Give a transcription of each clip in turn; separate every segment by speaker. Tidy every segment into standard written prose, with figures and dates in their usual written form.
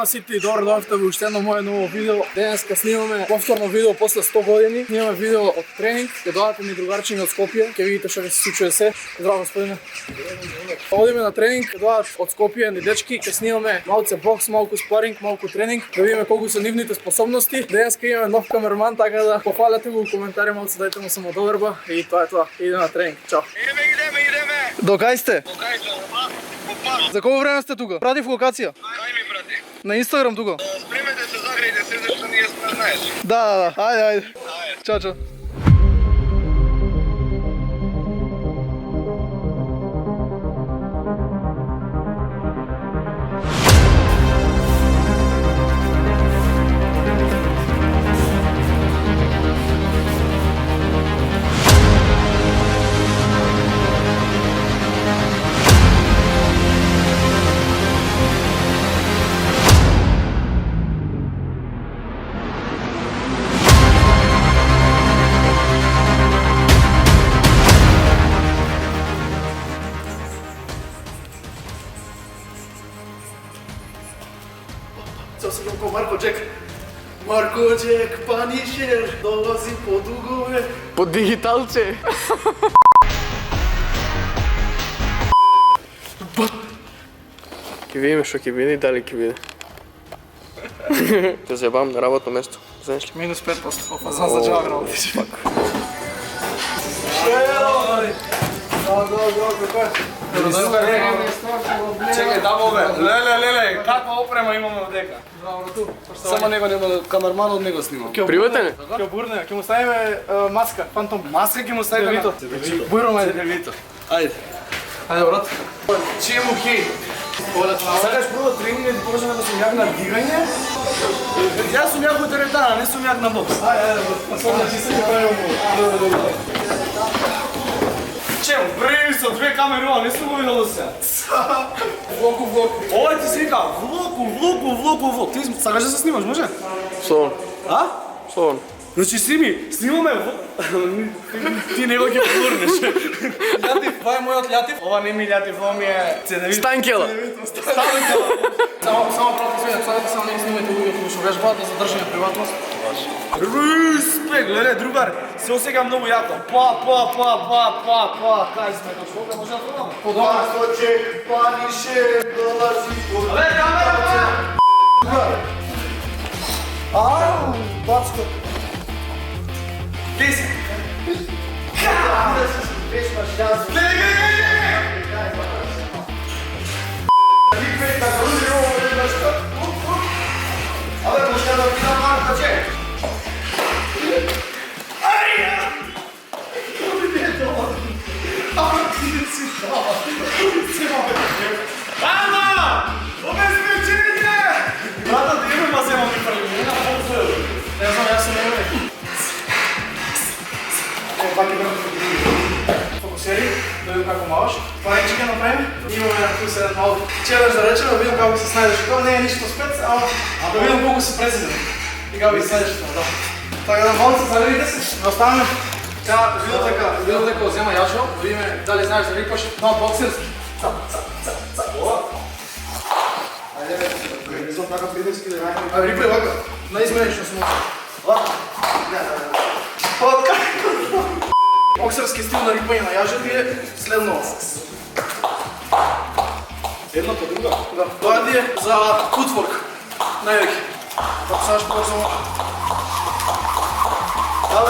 Speaker 1: на сите и добро дојдовте во уште едно моје ново видео. Денеска снимаме повторно видео после 100 години. Снимаме видео од тренинг. Ќе дојдат ми другарчиња од Скопје. Ќе видите што ќе се случува се. Здраво господине. Одиме на тренинг, ќе дојдат од Скопје ни дечки. Ќе снимаме малце бокс, малку спаринг, малку тренинг, да видиме колку се нивните способности. Денеска имаме нов камерман, така да пофалете го во коментари малце, дајте му самодоверба и тоа е тоа. Идеме на тренинг. Чао. Идеме. До кај сте? За колко време сте тука? Пратив локација.
Speaker 2: Кај ми прати?
Speaker 1: На Инстаграм тука.
Speaker 2: Спремете се, загрејте се, зашто ние сме знаеш.
Speaker 1: Да. Ајде. Чао. Цел се ко Марко Джек, Панишер, долази по дугове. По дигиталче. Ке видиме што ќе биде и дали ќе биде. Ќе зајбам на работно место, знаеш ли? Минус 5%, опа, сам за джава работиш.
Speaker 3: Чекај, да бове, леле, каква опрема имаме одека? Само него нема камерман од него снимам.
Speaker 1: Приватен? Ќе бурне, ќе му ставиме маска, фантом.
Speaker 3: Маска ќе му ставиме на...
Speaker 1: Бујром, ајде.
Speaker 3: Девито. Ајде.
Speaker 1: Ајде, брат.
Speaker 3: Чему хей? Сакаш прво тренинг да ти покажам да сум јак на дигање? Јас сум јак во теретана, не сум јак на бокс.
Speaker 1: Ајде, брат. Ти се ќе правим
Speaker 3: Чему? Бреви со две камери ова, не сум го видел до сега.
Speaker 1: Влог.
Speaker 3: Ова ти се вика влог. Ти сакаш да се снимаш, може?
Speaker 1: Сон.
Speaker 3: А?
Speaker 1: Сон.
Speaker 3: Значи снимаме ти него ќе плурнеш.
Speaker 1: Лјатив, ова е мојот лјатив.
Speaker 3: Ова не ми лјатив, ова ми е цедевит.
Speaker 1: Станкела. Само просто свија, само не снимајте луѓе кои што вежбаат да задржиме приватност.
Speaker 3: Респект, гледај другар, се осеќам многу јако. Кај сме, кога може да пробаме?
Speaker 2: Марко Джек, Панишер, долази по дугове.
Speaker 3: Камера!
Speaker 1: Ау, бацко.
Speaker 3: Ти си?
Speaker 2: Песма шјазу.
Speaker 3: Абе, може да видам Марко Джек. Ана! Обезпечение! Брата, да имаме мазема ми први, не на ползу.
Speaker 1: Не знам, јас се не фокусери, да видим како малаш. Паренче ќе направим. Имаме тук се еден мал челендж да речеме, да видим како се снајдеш. Тоа не е ништо спец, ама да видим колку се президен. И како ќе снајдеш тоа, да. Така да малце загревите се, да останеме. Сега видел дека зема јашо, да видиме дали знаеш да рипаш на боксерски.
Speaker 2: Ајде, не знам така придески да рајме.
Speaker 1: А рипај вака, наизменично сум.
Speaker 2: Вака?
Speaker 1: Потка. Боксерски стил на рипање на јажето е следно.
Speaker 3: Една по друга?
Speaker 1: Да, тоа ти е за футворк, највеќе. Така саш позомо.
Speaker 3: Да.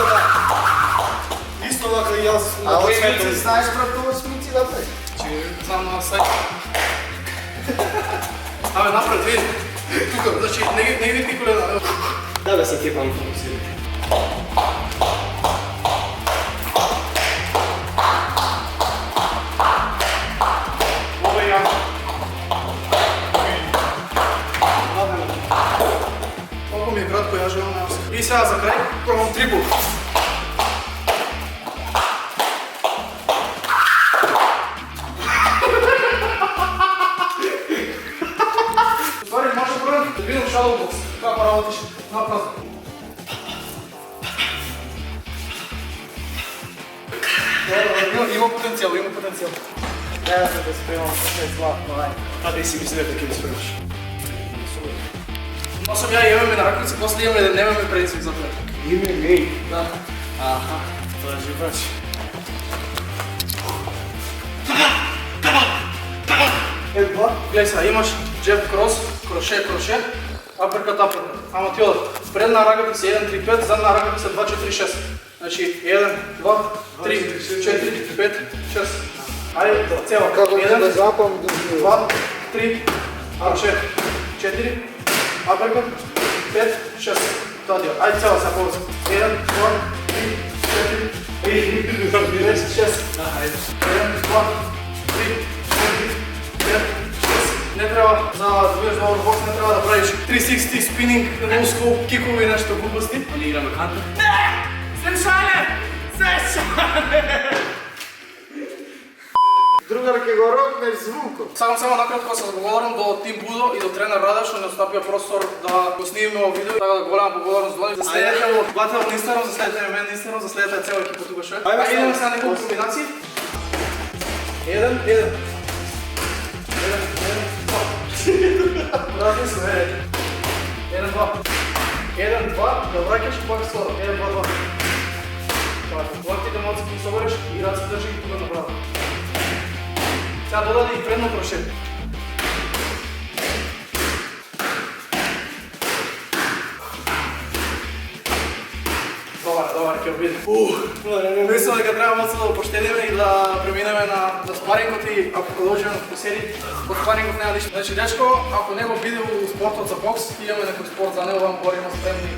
Speaker 3: Исто вака и јас на
Speaker 2: А од
Speaker 3: две
Speaker 2: смици
Speaker 3: метри.
Speaker 2: знаеш брат тоа смици да прави?
Speaker 1: Че знам на сајт. Абе, напред, види. Тука, значи, не ги колена.
Speaker 3: Да бе, се кепам фокусирам.
Speaker 1: Ова е јако. Колко ми е кратко, ја желам на јас. И сега за крај, пробам трипл. Ствари, може пробам да видим шадоубокс. Како работиш на празно. Има потенцијал, има потенцијал. Да се спремам, не зла, но ајде.
Speaker 3: А ти си мисли дека ќе ги спремаш?
Speaker 1: Осам ја имаме на ракавици, после имаме да немаме предизвик за тоа.
Speaker 3: Име.
Speaker 1: Да.
Speaker 3: Аха, тоа е бачи. Едва.
Speaker 1: Гледај сега, имаш джеб крос, кроше, аперкат. Ама ти одат. Предна раката се 1-3-5, задна раката се 2-4-6. Значи 1, 2, 3, 4, 5, 6. Ајде, цела.
Speaker 2: Како ќе да
Speaker 1: 1,
Speaker 2: запам
Speaker 1: 2, 3, кроше, 4, аперкат, 5, 6. Тоа дел. Ајде цела сега поврза. 1, 2, 3, 4, 5, 6. 1, 2, 3, 4, 5, 6. Не треба за да бидеш добар бокс, не треба да правиш 360 спининг, ноускоп, кикови и нешто глупости.
Speaker 3: Али играме кантер?
Speaker 2: Другар ќе го рокнеш звукот.
Speaker 1: Сакам само накратко да се заговорам до Тим Будо и до тренер Рада што ни оставија простор да го снимиме ово видео, така да голема благодарност до нив. За следете во платите на Инстаграм, за следете мен на Инстаграм, за следете цела екипа тука што е. Ајде идеме сега неколку комбинации. 1, 1. 1, 2. Разни се, 1, 2. 1, 2, да враќаш пак скоро. 1, 2, 2. Лактите малци ги собереш и раце држи ги тука направо. Сега додаде и предно кроше. Добар, ќе обиде. Мислам дека треба малку да опоштедиме и да преминеме на спарингот и ако продолжиме по серии, од спарингот нема ништо. Значи, дечко, ако него биде у спортот за бокс, имаме некој спорт за него, вам говориме спремни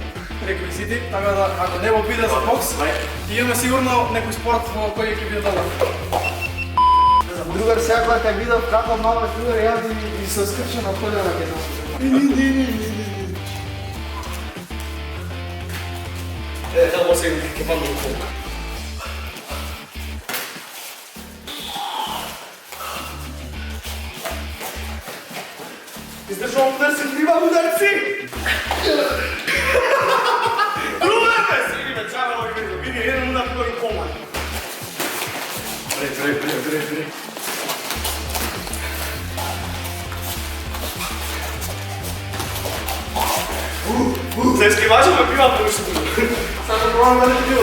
Speaker 1: реквизити, така да ако него биде за бокс, имаме сигурно некој спорт во кој ќе биде добар.
Speaker 2: Другар сега кога те видов како мало другар, ја би се скрчил на колена ке
Speaker 3: Ево се ќе пам до колка. Издржувам ударци, тримам ударци! Ударте си, бе, чава овој видео, види еден удар кој кома. Бре. Се скривачам, ме пивам повише дуго.
Speaker 1: Сега да пробам да не бил.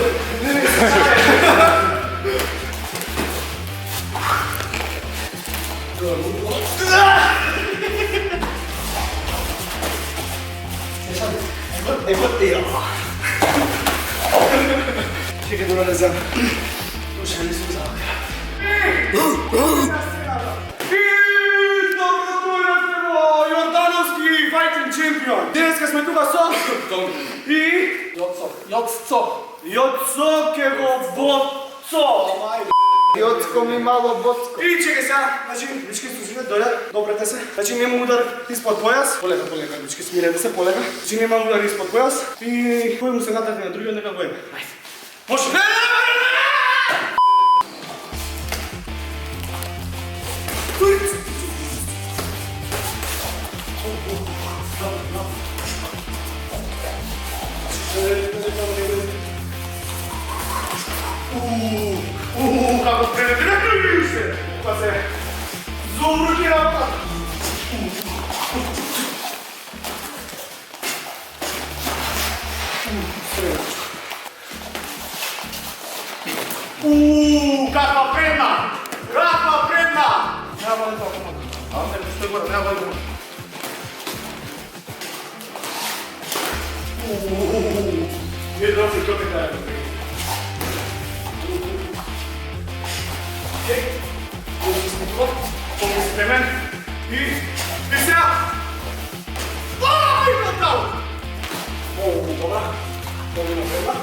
Speaker 3: Чекай да не знам. Душа не се взема. Јордановски фајтинг чемпион. Денеска сме тука со и Јоцо ке го боцо.
Speaker 2: Јоцко ми мало боцко.
Speaker 3: И чекай сега, значи, бички слушате, дојде, добрете се. Значи нема удар испод појас. Полека, бички смирете се, полека. Значи нема удар испод појас и кој му се натакне на другиот, нека го име. Ајде. Може. Како пренебрегли се! Па се зумруки работа! Каква предна! Каква предна!
Speaker 1: Няма да тоа помага. А не постои горе, няма да го.
Speaker 3: Не знам се како така е. Окей. Помни се мен. И сега! Ай, натал! Добра. Помни напредна.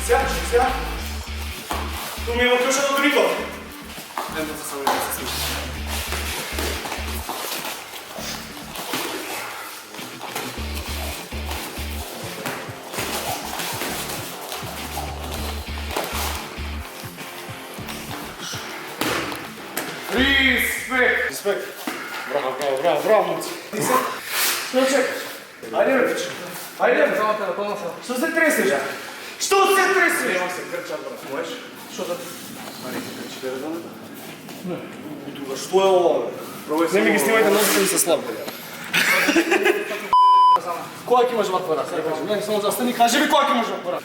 Speaker 3: Сега. Ту ми е во клуча до дрито.
Speaker 1: Нема да се само да се слуша.
Speaker 3: Респект. Браво, момци. Ти се? Што чекаш? Ајде, бе, пиче. Ајде,
Speaker 1: Само телефона се.
Speaker 3: што се тресеш? Што се тресеш?
Speaker 1: Нема се крча, брат.
Speaker 3: Можеш?
Speaker 1: Што да?
Speaker 3: Ајде, крчи телефонот. Не. Тука, што е ова, бе? Не ми ги снимајте носите ми се слабо.
Speaker 1: Само. Кој ќе имаш ватвора? Сега кажи, не само застани, кажи ми кој ќе имаш ватвора.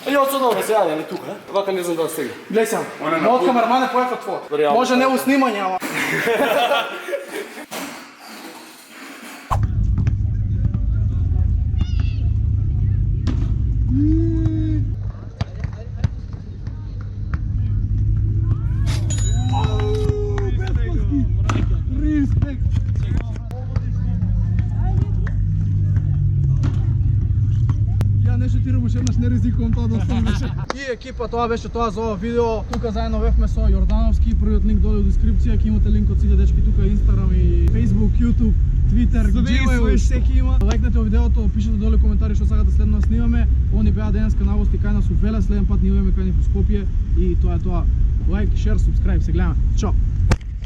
Speaker 1: Ја од добре се јаде, али тука, вака не знам да стига. Глеј сам, мојот камерман е појако твој. Може не у снимање, ама. И екипа, тоа беше тоа за ова видео. Тука заедно бевме со Јордановски, првиот линк доле во дескрипција, ќе имате линк од сите дечки тука, Instagram и Facebook, YouTube, Twitter, giveaway, секи има. Лајкнете во видеото, пишете доле коментари што сакате следно да снимаме. Они беа денеска новости кај нас у Велес, следен пат ни идеме кај ни во Скопје и тоа е тоа. Лајк, шер, субскрайб, се гледаме. Чао.